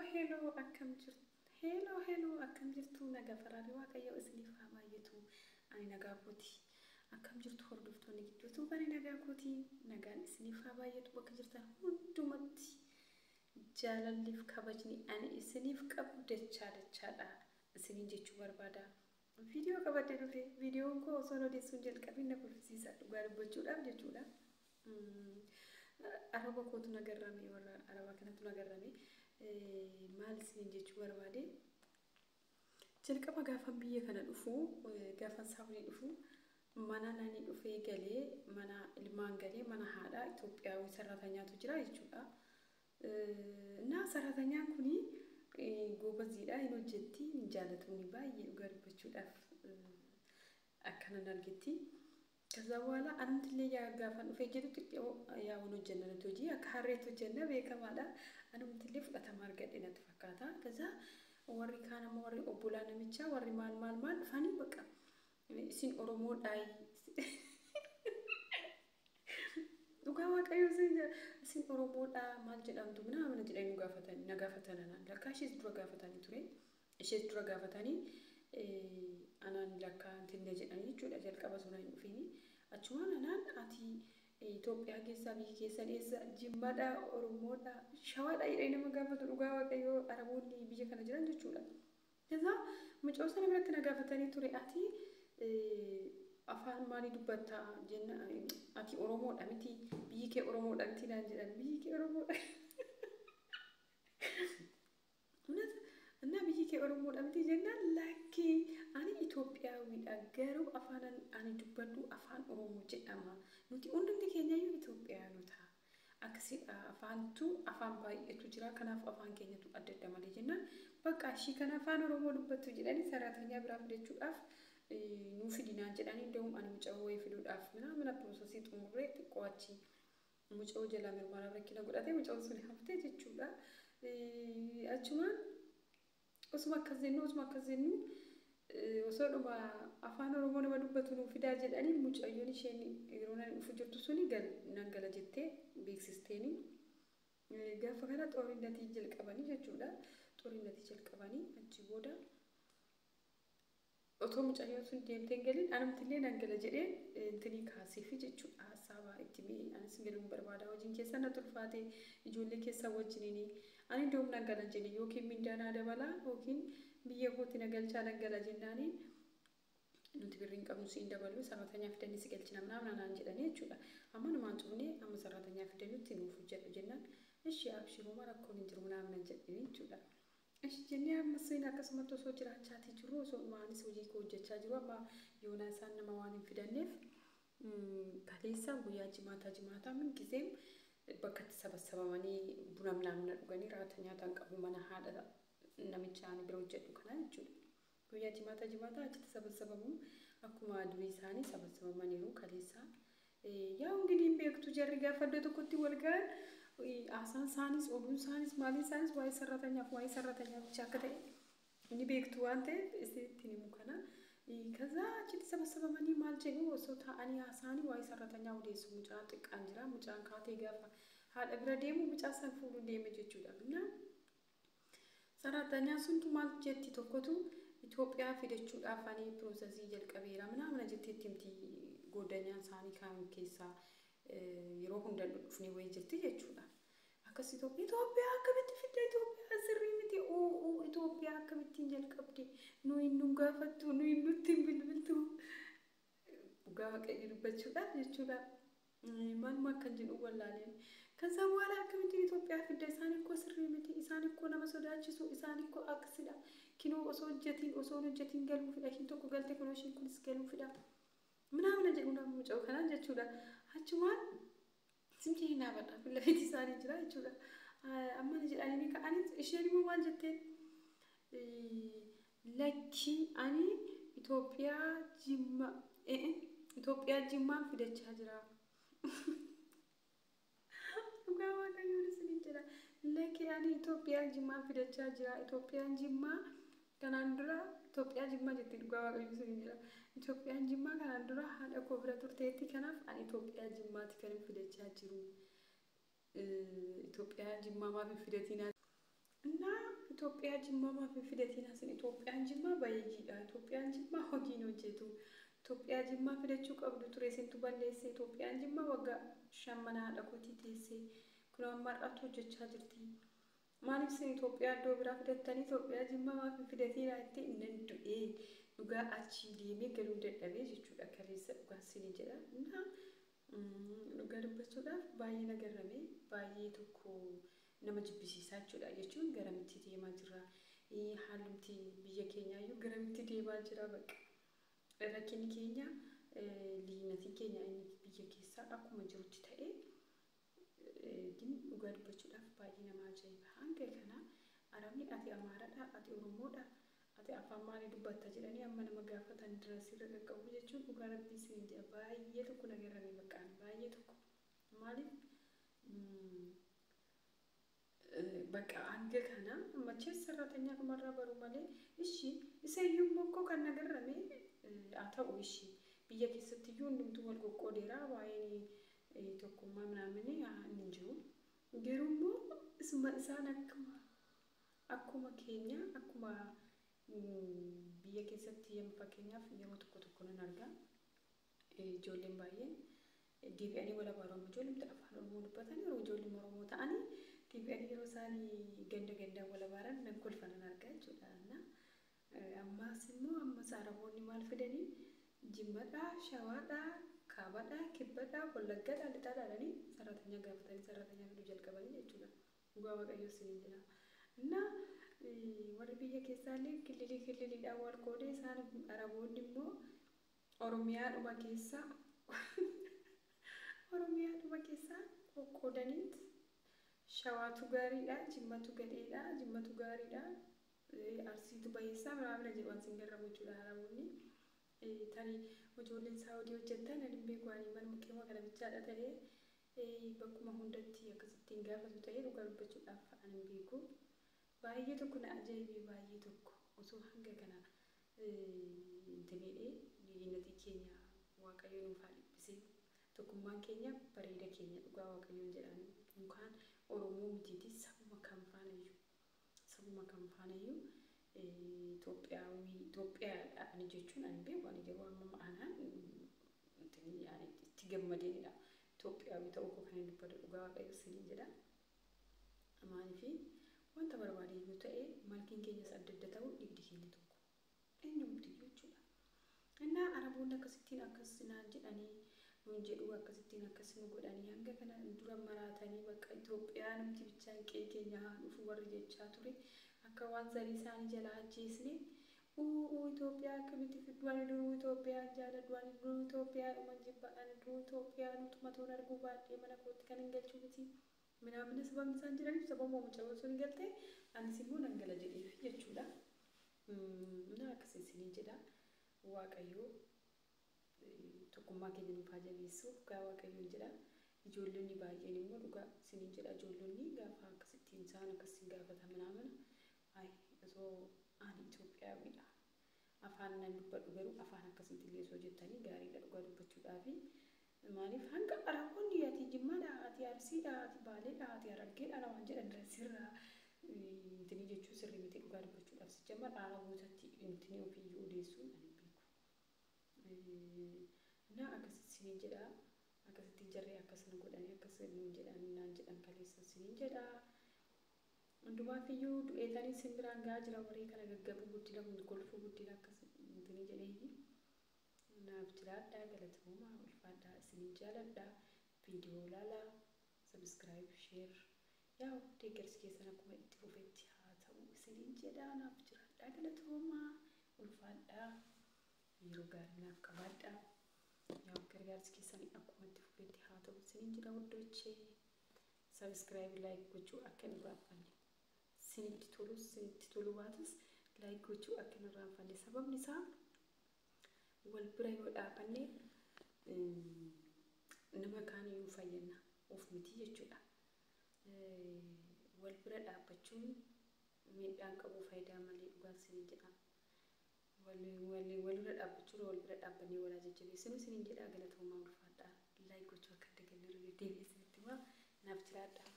hello akkam jirtu naga faraari waaqayyo isiniif haa baay'atu ani nagaa kooti akkam jirtu hordoftoonni gidduutu bani nagaa kooti nagaan isiniif haa baay'atu bakka jirtan hundumatti jaalalliif kabajni ani isiniif qabu dachaadha isiniin jechuu barbaada video qabadde dhufe videoon koo osoo odeessuun jalqabin na kulfisiisa dhugaa dubbachuudhaaf jechuudha araba kootu nagarrame warra araba kanatu nagarrame maal isiniin jechuu barbaade jalqaba gaafa biyya kana dhufu gaafa saawwi dhufu mana nani dhufee galee mana ilmaan galee mana haadha Itoophiyaawii sararatanyaatu jira jechuudha na sarartanyaan kuni gobaziidha hin hojjetti hin jaallatuni baay'ee dhugaa dubbachuudhaaf akkanan argetti kaza wala anumtille yaa gaafa dhufee jedhu xiqqoo yaa wono jennatu hojii akka harreetu jenna beekamaadha anumtille fudhatama argadhe natti fakkaata kaza warri kaana warri obbolaa namicha warri maal fani baqa isin oromoodhaa dhugaa waaqayyo isin oromoodhaa maal jedhamtu mina mana jedhanii gaafatanii na gaafatanana lakka ishee dura gaafatanii ture ishee dura gaafatanii anaan lakka tinne jedhanii jechuudha jalqaba sunaa hin dhufini achumaan anaan ati Itoophiyaa keessa biyya keessa dheessa jimmaadha oromoodha shawaadha jedhanii nama gaafatu dhugaa waaqayyo araboonni biyya kana jiran jechuudha kaza mucoo sana biratti na gaafatanii ture ati afaan maali dubbatta jenna ati oromoodha miti biyyi kee oromoodha miti naan jedhan biyyi kee oromoodha biyyi kee oromoodha miti jenna lakki ani Itoophiyaawidha garuu afaanan ani dubbadhu afaan oromoo jedhama nuti hundumti keenyayyuu Itoophiyaanota akkasiidha afaantu afaan baay'eetu jira kanaaf afaan keenyatu adda malee jenna bakka ishii kana afaan oromoo dubbattu jedhanii sararatanyaa biraa fidachuudhaaf nu fidinaan jedhanii ndawum ani mucaa wayii fiduudhaaf mana prosesii xumurree xiqqoo achi mucaa jala mirmara rakkina godhatee mucaa sun haftee jechuudha achumaan osuma akkazennu osoo dhuma afaan oromoo nama dubbatu nu fidaa jedhanii mucayyoon isheen yeroo nan dhufu jirtu suni nan gala jettee beeksisteeni gaafa kana xoorinnatii jalqabanii jechuudha xoorinnatii jalqabanii achi booda otoo mucayyoon sun deemteen galin anumtillee nan gala jedhee intinii kaasiifi jechuudha hasaabaa itti mi'i anis galuun barbaada wajjin keessa na tulfaate ijoollee keessa wajjiniini ani doom nan gala jedhe yookiin mindaanaa dabalaa yookiin biyya kootti na galchaa nan gala jennaaniin nuti birriin qabnu siin dabaluu sararatanyaa fidanii si galchina naan jedhanii jechuudha amma numaan cufnee amma sararatanyaa fidanutti nuuf jedhu jennaan ishee abshiruu rakkoon hin jiru nan jedhanii jechuudha ishi jennee amma siin akkasumatti osoo jiraachaati jiru osoo maanis hojii koo hojjechaa jiru amma yoona isaan nama waan hin fidanneef kaleessa guyyaa jimaataa min gizeem bakka itti sabasabamanii buna namna dhuganii raata nyaataan qabu mana haadha namicha ani bira hojjedhu kana jechuudha guyyaa jimaataa achitti sabasabamu akkuma durii isaanii sabasabamaniiru kaleessa yaa እንግዲህ beektu jarri gaafadde tokkotti wal gaan asaan saanis oduun saanis maali saanis waa'ee sarratanyaaf bicha akka ta'e inni beektu waan ta'eef isitti himu kana kaza achitti sabasabamanii maal jedhu osoo ta'anii hasaanii waa'ee sarratanyaa odeessu mucaa xiqqaan jira mucaan kaatee gaafa haadha bira deemu mucaa san fuudhu deeme jechuudha na sarratanyaa suntu maal jetti tokkotu Itoophiyaa fidachuudhaaf ani prosesii jalqabeera mana jetteetti himti godanyaan isaanii kan keessa yeroo hunda dhufnee wayii jetti jechuudha akkas Itoophiyaa akkamitti fidda Itoophiyaa sirrii miti Itoophiyaa akkamittiin jalqabde nu hin gaafattu nu hin nutti bilbiltu gaafa qe'ee dubbachuudhaaf jechuudha maal makkan jedhu wallaaleen kaza wala akkamitti Itoophiyaa fidda isaanii ko sirrii miti isaanii ko nama sodaachisu isaanii ko aksidha kinoo osoo hojjetiin galuu fidha hin tokko galte kunoo shin kunis galuu fidha ምናምን ጀግና ሙጫው ካላን ጀቹዳ አቹማን ስምቲ ናበዳ ለፊት ሳሪ ጅራ ጀቹዳ አማን ጀላኒ ካአኒ እሺሪ ሞባል ጀቴ ለኪ አኒ ኢትዮጵያ ጅማ ፍደቻ ጅራ ጋዋ ካዩንስ ሊንጀራ ለኪ አኒ ኢትዮጵያ ጅማ ፍደቻ ጅራ ኢትዮጵያ ጅማ ከናንድራ ኢትዮጵያ ጅማ ጀቴ ጋዋ ካዩንስ ሊንጀራ ኢትዮጵያ ጅማ ከናንድራ ሀደ ኮብረ ቱርቴቲ ከናፍ አኒ ኢትዮጵያ ጅማ ትከን ፍደቻ ጅሩ ኢትዮጵያ ጅማ ማፊ ፍደቲና እና Itoophiyaa Jimmaa maaf fidatiin asin Itoophiyaan Jimmaa baay'eedha. Itoophiyaan Jimmaa hojiin hojjetu. Itoophiyaa Jimmaa fidachuu qabdu ture isintu balleesse. Itoophiyaan Jimmaa waggaa 5 mana dhaqotii teessee kun amma har'atu hojjechaa jirti. Maaliif isin Itoophiyaa iddoo biraa fidattanii Itoophiyaa Jimmaa maaf fidatiin itti nan du'ee dhugaa achi deemee galuu dadhabee jechuudha. Kaleessa dhugaa isin jedha. Dhugaa dubbachuudhaaf baay'ee nagarramee baay'ee tokko nama jibbisiisaa jechuudha. Jechuun garamitti deemaa jira. Haalumti biyya keenyaa iyyuu garamitti deemaa jira bakka. Rakkinni keenya liinatii keenya inni biyya keessaa akkuma jirutti ta'ee dhugaa dubbachuudhaaf baay'ee nama ajaa'iba. Hanga kana Arabni ati Amaaraadha, ati Oromoodha, ati afaan maalii dubbatta jedhanii amma nama gaafatan dirasirra qaqqabu jechuun dhugaa rabbii isin jedha. Baay'ee tokko nagarramee maqaan baay'ee tokko maaliif baka hanga kana machees sarratanya dhumarraa baruu malee ishii isayyuu bokkoo kan nagarramee haa ta'u ishii biyya keessatti iyyuu hundumtuu wal qoqqoodeera waa'ee tokkummaa manaamini hin jiru. Garuu immoo isaan akkuma keenya akkuma biyya keessatti fakkeenyaaf yeroo tokko nan argaa ijoolleen baay'een deebi'anii wal abaaruun ijoolleen afaan Oromoo dubbatan yeroo ijoolleen Oromoo ta'anii deebi'anii yeroo isaanii ganda wal abaaran nan kolfanan argaa jechuudha. Ammas immoo ammas Araboonni maal fidanii Jimmaadhaa, Shawaadhaa, Kaabaadhaa, Kibbaadhaa, Wallaggaadhaa, Lixaadhaadhaanii sarratanya gaafatanii sarratanya fiduu jalqabanii jechuudha. Dhugaa Waaqayyoo isin jedha. Warri biyya keessaallee kililiidhaan wal qoodee isaan Araboonni immoo Oromiyaadhuma keessaa qoqqoodaniit Shawaatu gaariidha, Jimmatu gadheedha, Jimmatu gaariidha, Arsiitu bayeessaa miraamina jedhu waan sin garramu jechuudha Araboonni. Tani ijoolleen Saawudii hojjettan ani beeku ani mana mukkeen kana bichaadha ta'ee bakkuma hundatti akkasittiin gaafatu ta'ee dhugaa dubbachuudhaaf ani beeku. Baay'ee tokko na ajaa'ibee baay'ee tokko osoo hanga kana intineedhee liinatii keenya Waaqayyo nuuf haa dhibbisee tokkummaan keenya bareeda keenya dhugaa Waaqayyoon jedhan mukaan Oromoo mitiitii sabuma kan faanayyuu Itoophiyaadhaan jechuun ani beeku ani yeroo amma ma'anaan itti gammadeenidha. Itoophiyaawii ta'uu koo kan hin dubbatu dhugaa Waaqayyo isin jedha. Maaliif wanta barbaade yoo ta'e malkiin keenyas adda adda ta'u dhibdi keenya tokko. Eenyumti jechuudha. Innaa Araboonni akkasittiin akkasinaan jedhanii nuun jedhu akkasittiin akkas nu godhanii hanga kana dura maraatanii bakka Itoophiyaa namti bichaan qe'ee keenya haa dhufu warri jechaa ture. Akka waan zarii isaanii jala ajjeesne Itoophiyaa akkamitti fidduun duruu Itoophiyaa jaaladhuun duruu Itoophiyaa dhuma jibbaan duruu Itoophiyaa nuti matoon arguu baadhee mana kootti kan hin galchuu miti. Minaamina sababni isaan jiraniif sababa mucaa osoo hin galtee anis immoo nan gala jedheef jechuudha. Mina akkasii isinii jedha Waaqayyoo tokkummaa keenya nuuf haa jabeessu dhugaa Waaqayyoon jedha. Ijoollonni baay'een immoo dhugaa isinii jedha ijoollonni gaafa akkasittiin isaan akkasiin gaafata minaamina. Osoo ani Itoophiyaawidha. Afaan nan dubbadhu garuu afaan akkasitti illee osoo jettanii gaariidha dhugaa dubbachuudhaafi. Maaliif hanga Araboonni ati Jimmaadha, ati Arsiidha, ati Baaleedha, ati Harargeedha waan jedhan sirraa intinii jechuu sirrii miti dhugaa dubbachuudhaaf sijjamma Arabootatti intinii ofiiyyuu odeessuun ani beeku. Naa akkasitti isiniin jedha. Akkasitti jarree akkasuma godhanii akkasuma nuun jedhan kaleessa isiniin jedha. Hundumaatiyyuu du'eetanii simbiraan gahaa jira warri kana gaggabu guddina golfuu guddina akkasii jedheefi naaf jiraadhaa galatooma ulfaadhaa isiniin jaaladhaa viidiyoo ilaalaa sabskiraayib sheer yaa deeggarsi keessan akkuma itti fufetti haa ta'u isiniin jedhaa naaf jiraadhaa galatooma ulfaadhaa yeroo gaarii naaf qabaadhaa yaa gargaarsi keessan akkuma itti fufetti haa ta'u isiniin jedhaa hordofaa sabskiraayib laayik gochuu akka hin irraanfanne. Sinitti tolu baatus laayik gochuu akka hin irraanfanne sababni isaa wal bira yoo dhaabanne nama kaaniyyuu fayyana of miti jechuudha. Wal bira dhaabbachuun miidhaan qabu faayidaa malee dhugaan siniin jedha. Wal bira dhaabbachuun wal bira dhaabbannee walaa jajjabeessinu siniin jedha galatoomaa ulfaadhaa laayik gochuu akka hin daganne deebi'ee isinitti himaa naaf jiraadhaa.